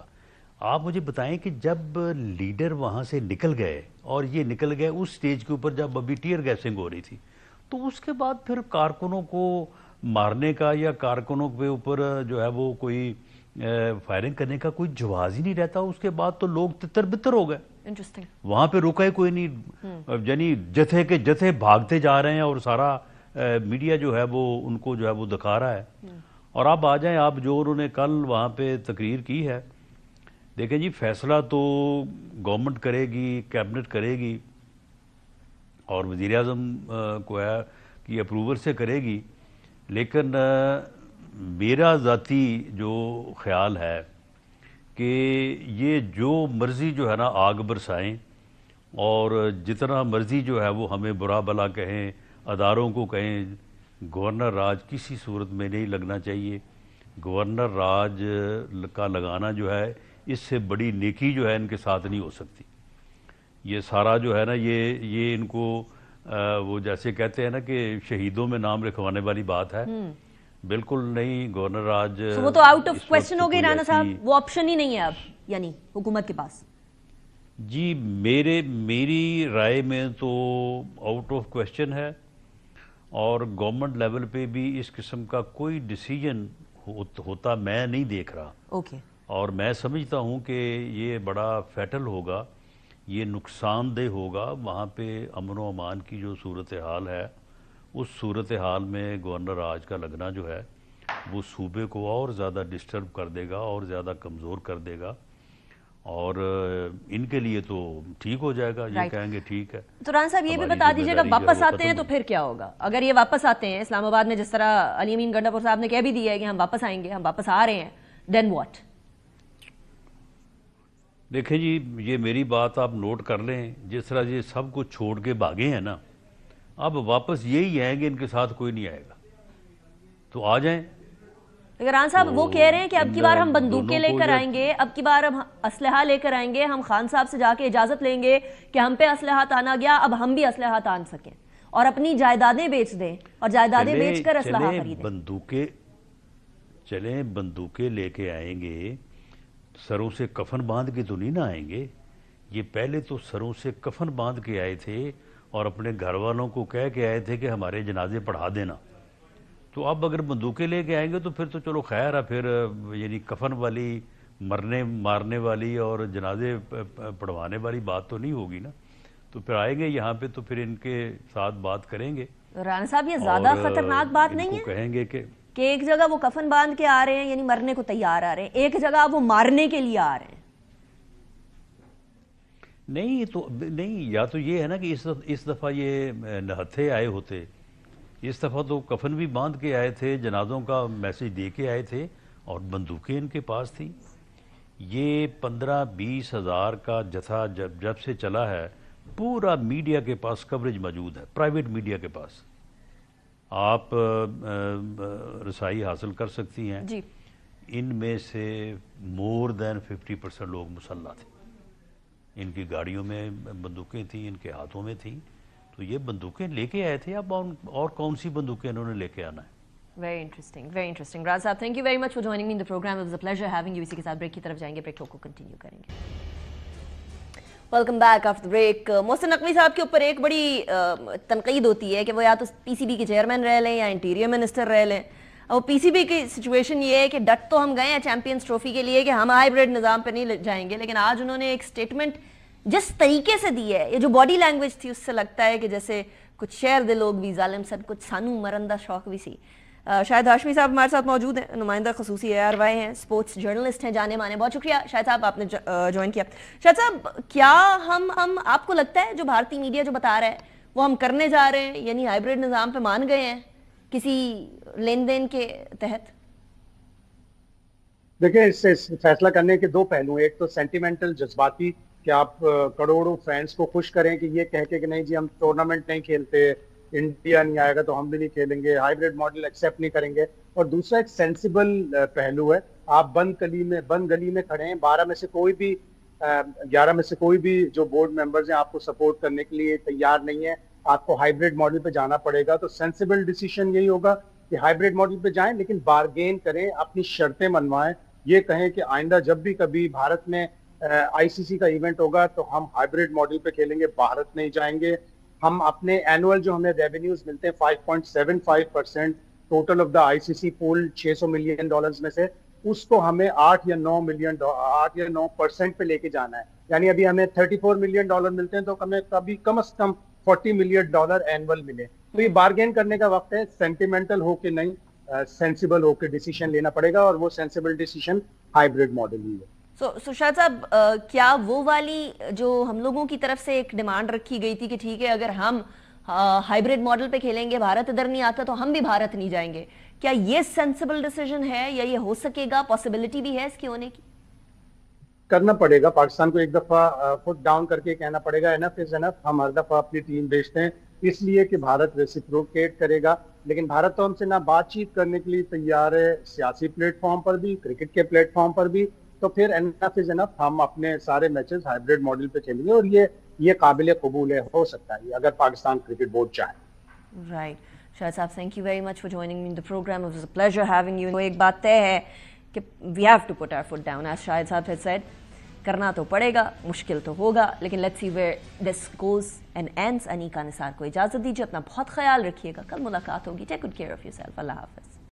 آپ مجھے بتائیں کہ جب لیڈر وہاں سے نکل گئے اور یہ نکل گئے اس سٹیج کے اوپر جب ابھی ٹیئر گیسنگ ہو رہی تھی، تو اس کے بعد پھر کارکنوں کو مارنے کا یا کارکنوں کے اوپر جو ہے وہ کوئی فائرنگ کرنے کا کوئی جواز ہی نہیں رہتا. اس کے بعد تو لوگ تتر بتر ہو گئے، وہاں پہ رکا کوئی نہیں، یعنی جتھے کے جتھے بھاگتے جا رہے ہیں اور سارا میڈیا جو ہے وہ ان کو جو ہے وہ دکھا رہا ہے. اور آپ آ جائیں، آپ جو انہوں نے کل وہاں پہ تقریر کی ہے، دیکھیں جی فیصلہ تو گورنمنٹ کرے گی، کیبنٹ کرے گی اور وزیر اعظم کو ہے کہ اپروول سے کرے گی. لیکن میرا ذاتی جو خیال ہے کہ یہ جو مرضی جو ہے نا آگ برسائیں اور جتنا مرضی جو ہے وہ ہمیں برا بلا کہیں، اداروں کو کہیں، گورنر راج کسی صورت میں نہیں لگنا چاہیے. گورنر راج کا لگانا جو ہے اس سے بڑی نیکی جو ہے ان کے ساتھ نہیں ہو سکتی. یہ سارا جو ہے نا یہ ان کو وہ جیسے کہتے ہیں نا کہ شہیدوں میں نام لکھوانے والی بات ہے، بالکل نہیں. گورنر راج وہ تو آؤٹ آف کویسچن ہو گئی رانا صاحب، وہ آپشن ہی نہیں ہے اب یعنی حکومت کے پاس. جی میری رائے میں تو آؤٹ آف کویسچن ہے، اور گورنمنٹ لیول پہ بھی اس قسم کا کوئی ڈیسیجن ہوتا میں نہیں دیکھ رہا. اور میں سمجھتا ہوں کہ یہ بڑا فیٹل ہوگا، یہ نقصان دہ ہوگا. وہاں پہ امن و امان کی جو صورتحال ہے اس صورتحال میں گورنر راج کا لگنا جو ہے وہ صوبے کو اور زیادہ ڈسٹرب کر دے گا اور زیادہ کمزور کر دے گا، اور ان کے لیے تو ٹھیک ہو جائے گا. یہ کہیں گے ٹھیک ہے. تو ران صاحب یہ بھی بتا دیجیے گا واپس آتے ہیں تو پھر کیا ہوگا؟ اگر یہ واپس آتے ہیں اسلام آباد میں، جس طرح علی امین گنڈا پور صاحب نے کہہ بھی دیا ہے کہ ہم واپس آئیں گے، ہم واپس آ رہے ہیں، دین واٹ؟ دیکھیں جی یہ میری بات آپ نوٹ کر لیں، جس طرح یہ سب کچھ چھوڑ کے بھاگے ہیں نا، اب واپس یہی آئیں گے، ان کے ساتھ کوئی نہیں آئے گا. تو آ جائیں. ران صاحب وہ کہہ رہے ہیں کہ اب کی بار ہم بندوقیں لے کر آئیں گے، اب کی بار ہم اسلحہ لے کر آئیں گے، ہم خان صاحب سے جا کے اجازت لیں گے کہ ہم پہ اسلحہ آنا گیا، اب ہم بھی اسلحہ آن سکیں اور اپنی جائیدادیں بیچ دیں اور جائیدادیں بیچ کر اسلحہ خریدیں. بندوقیں لے کے آئیں گے، سروں سے کفن باندھ کے تو نہیں نہ آئیں گے. یہ پہلے تو سروں سے کفن باندھ کے آئے تھے اور اپنے گھر والوں کو کہہ کے آئے تھے کہ ہمارے جنازے پڑھا دینا. تو اب اگر بندوقیں لے کے آئیں گے تو پھر تو چلو خیر ہے, پھر یعنی کفن والی مارنے والی اور جنازے پڑھوانے والی بات تو نہیں ہوگی نا. تو پھر آئیں گے یہاں پہ تو پھر ان کے ساتھ بات کریں گے. رانا صاحب یہ زیادہ خطرناک بات نہیں ہے کہیں گے کہ ایک جگہ وہ کفن باندھ کے آ رہے ہیں یعنی مرنے کو تیار آ رہے ہیں, ایک جگہ وہ مارنے کے لیے آ رہے ہیں. نہیں, یا تو یہ ہے نا کہ اس دفعہ یہ نہتھے آئے ہوتے, اس دفعہ تو کفن بھی باندھ کے آئے تھے, جنازوں کا میسج دے کے آئے تھے اور بندوقیں ان کے پاس تھیں. یہ 15-20 ہزار کا جتھا جب سے چلا ہے, پورا میڈیا کے پاس کوریج موجود ہے, پرائیویٹ میڈیا کے پاس آپ رسائی حاصل کر سکتی ہیں جی. ان میں سے مور دین 50% لوگ مسلح تھے, ان کی گاڑیوں میں بندوقیں تھیں, ان کے ہاتھوں میں تھیں. تو یہ بندوقیں لے کے آئے تھے, اب اور کون سی بندوقیں انہوں نے لے کے آنا ہے. Very interesting, very interesting. راز صاحب, thank you very much for joining me in the program. It was a pleasure having you. اسی کے ساتھ بریک کی طرف جائیں گے, بریک کو کنٹینیو کریں گے. Welcome back after break. Mohsin Naqvi صاحب کے اوپر ایک بڑی تنقید ہوتی ہے کہ وہ یا تو پی سی بی کے چیئرمین رہ لیں یا انٹیریئر منسٹر رہ لیں. اور پی سی بی کی سچویشن یہ ہے کہ ڈٹ تو ہم گئے ہیں چیمپئنز ٹرافی کے لیے کہ ہم ہائیبریڈ نظام پہ نہیں جائیں گے, لیکن آج انہوں نے ایک سٹیٹمنٹ جس طریقے سے دی ہے, یہ جو باڈی لینگویج تھی, اس سے لگتا ہے کہ جیسے کچھ شہر دے لوگ بھی ظالم سن, کچھ سانو مرندہ شوق بھی سی. شاہد ہاشمی صاحب ہمارے ساتھ موجود ہیں, نمائندہ خصوصی اے آر وائی ہیں, اسپورٹس جرنلسٹ ہیں جانے مانے. بہت شکریہ شاہد صاحب, آپ نے جوائن کیا. شاہد صاحب, کیا ہم آپ کو لگتا ہے جو بھارتی میڈیا جو بتا رہا ہے وہ ہم کرنے جا رہے ہیں, یعنی ہائیبریڈ نظام پہ مان گئے ہیں کسی لین دین کے تحت؟ دیکھیں, اس سے فیصلہ کرنے کے دو پہلو ہیں. ایک تو سینٹیمنٹل جذباتی کہ آپ کروڑوں فینس کو خوش کریں کہ یہ کہہ کے کہ نہیں جی ہم ٹورنامنٹ نہیں کھیلتے, انڈیا نہیں آئے گا تو ہم بھی نہیں کھیلیں گے, ہائیبریڈ ماڈل ایکسیپٹ نہیں کریں گے. اور دوسرا ایک سینسیبل پہلو ہے, آپ بند گلی میں کھڑے ہیں, 11 میں سے کوئی بھی جو بورڈ ممبرز ہیں آپ کو سپورٹ کرنے کے لیے تیار نہیں ہے, آپ کو ہائیبریڈ ماڈل پہ جانا پڑے گا. تو سینسیبل ڈیسیشن یہی ہوگا کہ ہائیبریڈ ماڈل پہ جائیں, لیکن بارگین کریں, اپنی شرطیں منوائیں. یہ کہیں کہ آئندہ جب بھی کبھی بھارت میں آئی سی سی کا ایونٹ ہوگا تو ہم ہائیبریڈ ماڈل پہ کھیلیں گے, بھارت نہیں جائیں گے. ہم اپنے اینول جو ہمیں ریونیوز ملتے ہیں 5.75% total of the I C C pool $600 million میں سے, اس کو ہمیں 8 یا 9% پہ لے کے جانا ہے. یعنی ابھی ہمیں $34 ملین ملتے ہیں تو ہمیں کبھی کم از کم $40 ملین اینول ملے. تو یہ بارگین کرنے کا وقت ہے, سینٹیمنٹل ہو کے نہیں, سینسیبل ہو کے ڈیسیشن لینا پڑے گا, اور وہ سینسیبل ڈیسیشن ہائیبریڈ ماڈل ہی ہے. سو شاہد صاحب, کیا وہ والی جو ہم لوگوں کی طرف سے ایک ڈیمانڈ رکھی گئی تھی کہ ٹھیک ہے اگر ہم ہائیبریڈ ماڈل پہ کھیلیں گے, بھارت ادھر نہیں آتا تو ہم بھی بھارت نہیں جائیں گے, کیا یہ سینسیبل ڈیسیژن ہے یا یہ ہو سکے گا, پاسبلٹی بھی ہے اس کی ہونے کی؟ کرنا پڑے گا, پاکستان کو ایک دفعہ فٹ ڈاؤن کر کے کہنا پڑے گا انف از انف. ہم ہر دفعہ اپنی ٹیم بھیجتے ہیں اس لیے کہ بھارت ریسیپروکیٹ کرے گا, لیکن بھارت تو ہم سے نہ بات چیت کرنے کے لیے تیار ہے, سیاسی پلیٹ فارم پر بھی, کرکٹ کے پلیٹ فارم پر بھی. تو پھر انف از انف, ہم اپنے سارے میچز ہائیبریڈ ماڈل پہ کھیلیں گے, اور یہ قابل قبول ہے, ہو سکتا ہے اگر پاکستان کرکٹ بورڈ چاہے. رائٹ. شاہد صاحب, thank you very much for joining me in the program. It was a pleasure having you. ایک بات طے ہے کہ we have to put our foot down, as شاہد صاحب had said. کرنا تو پڑے گا, مشکل تو ہوگا, لیکن let's see where this goes and ends. انیکا نثار کو اجازت دیجیے, اپنا بہت خیال رکھیے گا, کل ملاقات ہوگی. Take good care of yourself. اللہ حافظ.